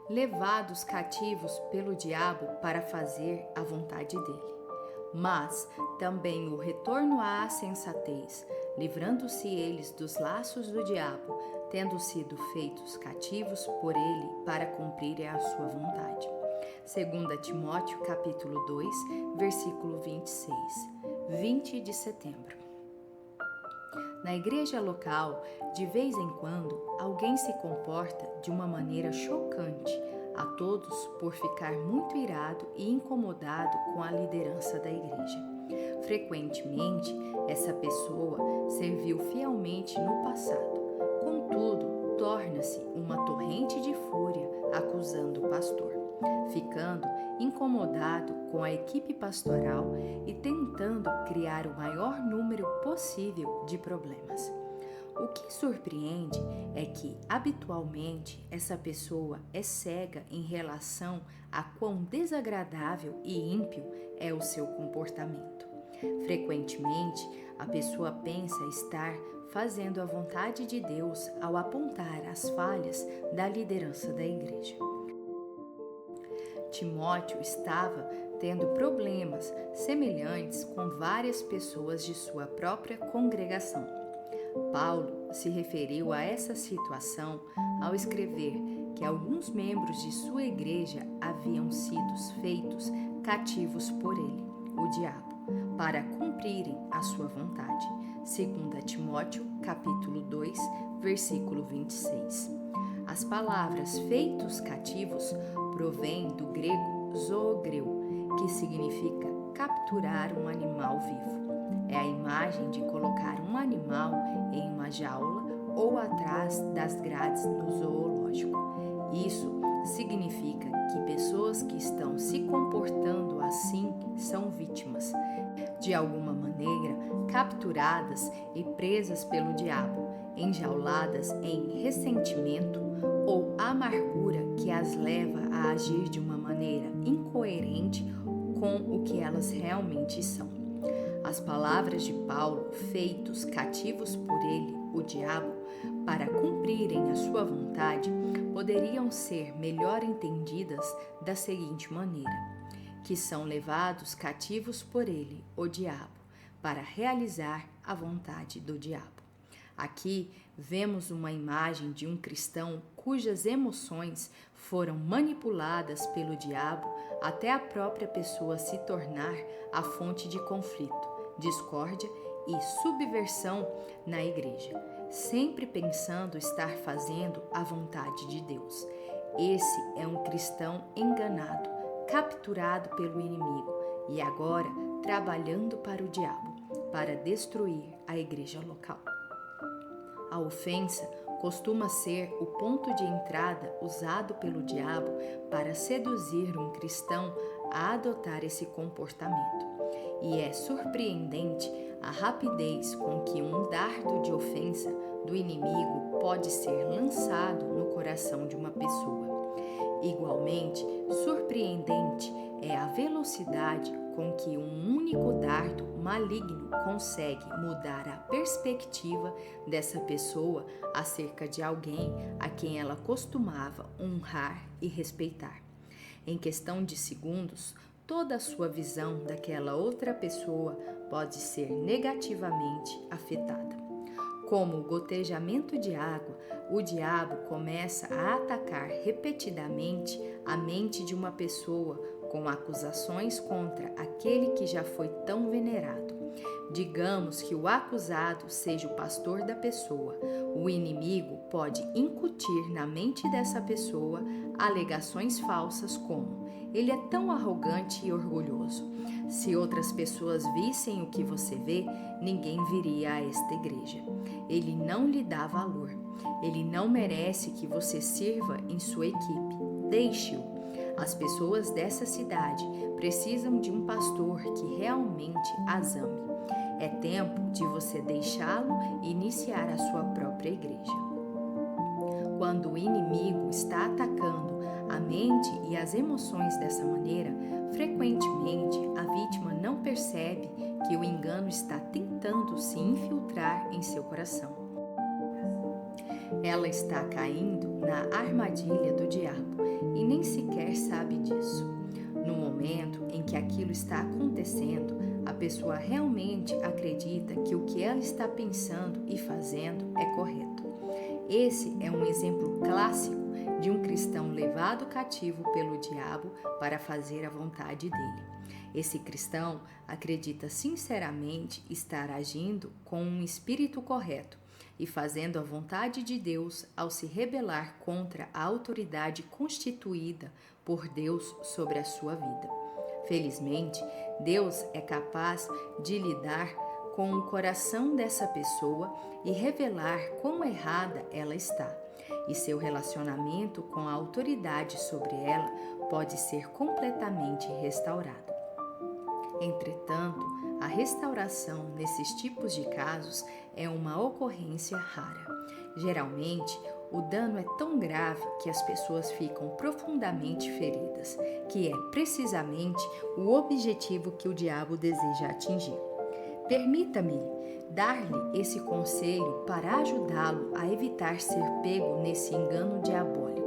levados cativos pelo diabo para fazer a vontade dele, mas também o retorno à sensatez, livrando-se eles dos laços do diabo, tendo sido feitos cativos por ele para cumprirem a sua vontade. 2 Timóteo capítulo 2, versículo 26, 20 de setembro. Na igreja local, de vez em quando, alguém se comporta de uma maneira chocante a todos por ficar muito irado e incomodado com a liderança da igreja. Frequentemente, essa pessoa serviu fielmente no passado, contudo, torna-se uma torrente de fúria acusando o pastor, ficando incomodado com a equipe pastoral e tentando criar o maior número possível de problemas. O que surpreende é que, habitualmente, essa pessoa é cega em relação a quão desagradável e ímpio é o seu comportamento. Frequentemente, a pessoa pensa estar fazendo a vontade de Deus ao apontar as falhas da liderança da igreja. Timóteo estava tendo problemas semelhantes com várias pessoas de sua própria congregação. Paulo se referiu a essa situação ao escrever que alguns membros de sua igreja haviam sido feitos cativos por ele, o diabo, para cumprirem a sua vontade. 2 Timóteo, capítulo 2, versículo 26. As palavras feitos cativos provêm do grego zoogreu, que significa capturar um animal vivo. É a imagem de colocar um animal em uma jaula ou atrás das grades no zoológico. Isso significa que pessoas que estão se comportando assim são vítimas, de alguma maneira capturadas e presas pelo diabo, enjauladas em ressentimento ou amargura que as leva a agir de uma maneira incoerente com o que elas realmente são. As palavras de Paulo, feitos cativos por ele, o diabo, para cumprirem a sua vontade, poderiam ser melhor entendidas da seguinte maneira: que são levados cativos por ele, o diabo, para realizar a vontade do diabo. Aqui vemos uma imagem de um cristão cujas emoções foram manipuladas pelo diabo até a própria pessoa se tornar a fonte de conflito, discórdia e subversão na igreja, sempre pensando estar fazendo a vontade de Deus. Esse é um cristão enganado, capturado pelo inimigo e agora trabalhando para o diabo, para destruir a igreja local. A ofensa costuma ser o ponto de entrada usado pelo diabo para seduzir um cristão a adotar esse comportamento. E é surpreendente a rapidez com que um dardo de ofensa do inimigo pode ser lançado no coração de uma pessoa. Igualmente, surpreendente é a velocidade com que um único dardo maligno consegue mudar a perspectiva dessa pessoa acerca de alguém a quem ela costumava honrar e respeitar. Em questão de segundos, toda a sua visão daquela outra pessoa pode ser negativamente afetada. Como o gotejamento de água, o diabo começa a atacar repetidamente a mente de uma pessoa com acusações contra aquele que já foi tão venerado. Digamos que o acusado seja o pastor da pessoa. O inimigo pode incutir na mente dessa pessoa alegações falsas como: ele é tão arrogante e orgulhoso. Se outras pessoas vissem o que você vê, ninguém viria a esta igreja. Ele não lhe dá valor. Ele não merece que você sirva em sua equipe. Deixe-o. As pessoas dessa cidade precisam de um pastor que realmente as ame. É tempo de você deixá-lo e iniciar a sua própria igreja. Quando o inimigo está atacando a mente e as emoções dessa maneira, frequentemente a vítima não percebe que o engano está tentando se infiltrar em seu coração. Ela está caindo na armadilha do diabo e está acontecendo, a pessoa realmente acredita que o que ela está pensando e fazendo é correto. Esse é um exemplo clássico de um cristão levado cativo pelo diabo para fazer a vontade dele. Esse cristão acredita sinceramente estar agindo com um espírito correto e fazendo a vontade de Deus ao se rebelar contra a autoridade constituída por Deus sobre a sua vida. Felizmente, Deus é capaz de lidar com o coração dessa pessoa e revelar quão errada ela está, e seu relacionamento com a autoridade sobre ela pode ser completamente restaurado. Entretanto, a restauração nesses tipos de casos é uma ocorrência rara. Geralmente, o dano é tão grave que as pessoas ficam profundamente feridas, que é precisamente o objetivo que o diabo deseja atingir. Permita-me dar-lhe esse conselho para ajudá-lo a evitar ser pego nesse engano diabólico.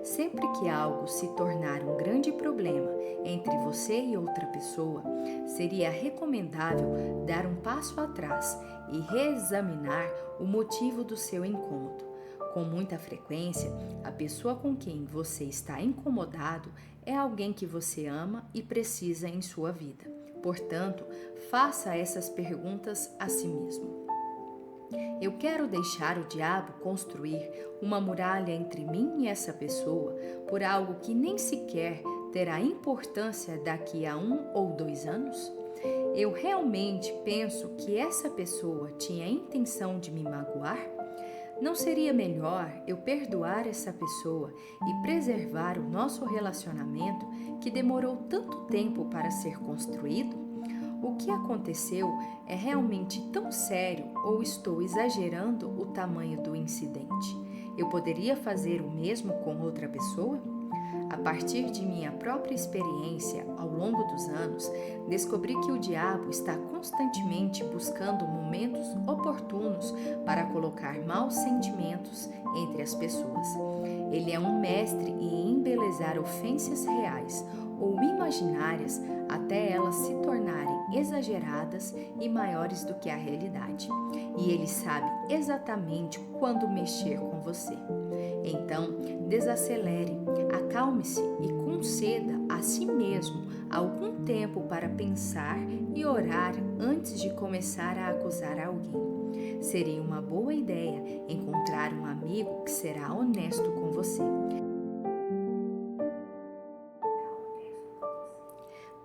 Sempre que algo se tornar um grande problema entre você e outra pessoa, seria recomendável dar um passo atrás e reexaminar o motivo do seu encontro. Com muita frequência, a pessoa com quem você está incomodado é alguém que você ama e precisa em sua vida. Portanto, faça essas perguntas a si mesmo. Eu quero deixar o diabo construir uma muralha entre mim e essa pessoa por algo que nem sequer terá importância daqui a 1 ou 2 anos? Eu realmente penso que essa pessoa tinha a intenção de me magoar? Não seria melhor eu perdoar essa pessoa e preservar o nosso relacionamento que demorou tanto tempo para ser construído? O que aconteceu é realmente tão sério ou estou exagerando o tamanho do incidente? Eu poderia fazer o mesmo com outra pessoa? A partir de minha própria experiência ao longo dos anos, descobri que o diabo está constantemente buscando momentos oportunos para colocar maus sentimentos entre as pessoas. Ele é um mestre em embelezar ofensas reais ou imaginárias até elas se tornarem exageradas e maiores do que a realidade. E ele sabe exatamente quando mexer com você. Então, desacelere, acalme-se e conceda a si mesmo algum tempo para pensar e orar antes de começar a acusar alguém. Seria uma boa ideia encontrar um amigo que será honesto com você.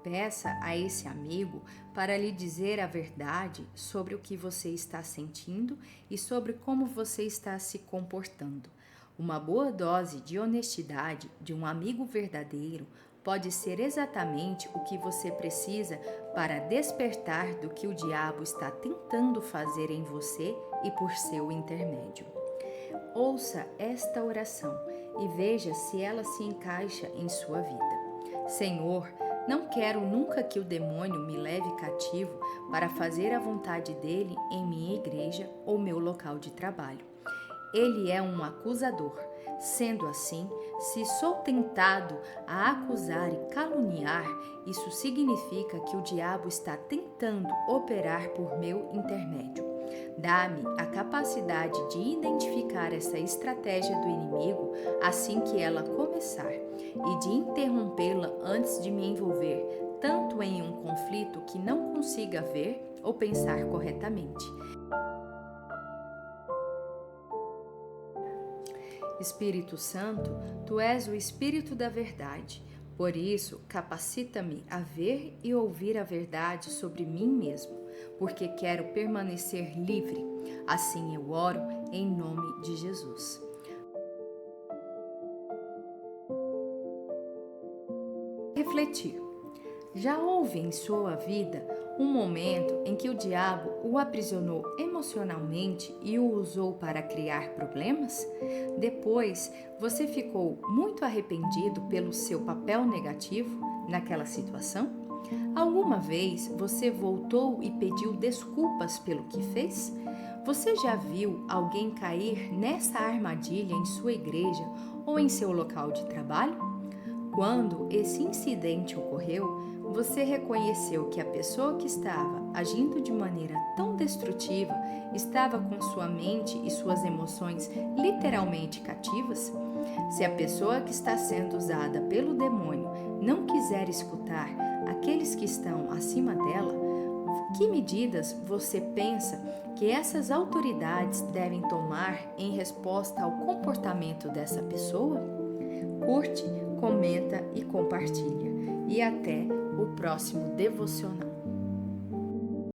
Peça a esse amigo para lhe dizer a verdade sobre o que você está sentindo e sobre como você está se comportando. Uma boa dose de honestidade de um amigo verdadeiro pode ser exatamente o que você precisa para despertar do que o diabo está tentando fazer em você e por seu intermédio. Ouça esta oração e veja se ela se encaixa em sua vida. Senhor, não quero nunca que o demônio me leve cativo para fazer a vontade dele em minha igreja ou meu local de trabalho. Ele é um acusador. Sendo assim, se sou tentado a acusar e caluniar, isso significa que o diabo está tentando operar por meu intermédio. Dá-me a capacidade de identificar essa estratégia do inimigo assim que ela começar e de interrompê-la antes de me envolver tanto em um conflito que não consiga ver ou pensar corretamente. Espírito Santo, Tu és o Espírito da verdade. Por isso, capacita-me a ver e ouvir a verdade sobre mim mesmo, porque quero permanecer livre. Assim eu oro em nome de Jesus. Refletir. Já houve em sua vida um momento em que o diabo o aprisionou emocionalmente e o usou para criar problemas? Depois, você ficou muito arrependido pelo seu papel negativo naquela situação? Alguma vez você voltou e pediu desculpas pelo que fez? Você já viu alguém cair nessa armadilha em sua igreja ou em seu local de trabalho? Quando esse incidente ocorreu, Você reconheceu que a pessoa que estava agindo de maneira tão destrutiva estava com sua mente e suas emoções literalmente cativas? Se a pessoa que está sendo usada pelo demônio não quiser escutar aqueles que estão acima dela, que medidas você pensa que essas autoridades devem tomar em resposta ao comportamento dessa pessoa? Curte, comenta e compartilha. E até o próximo devocional.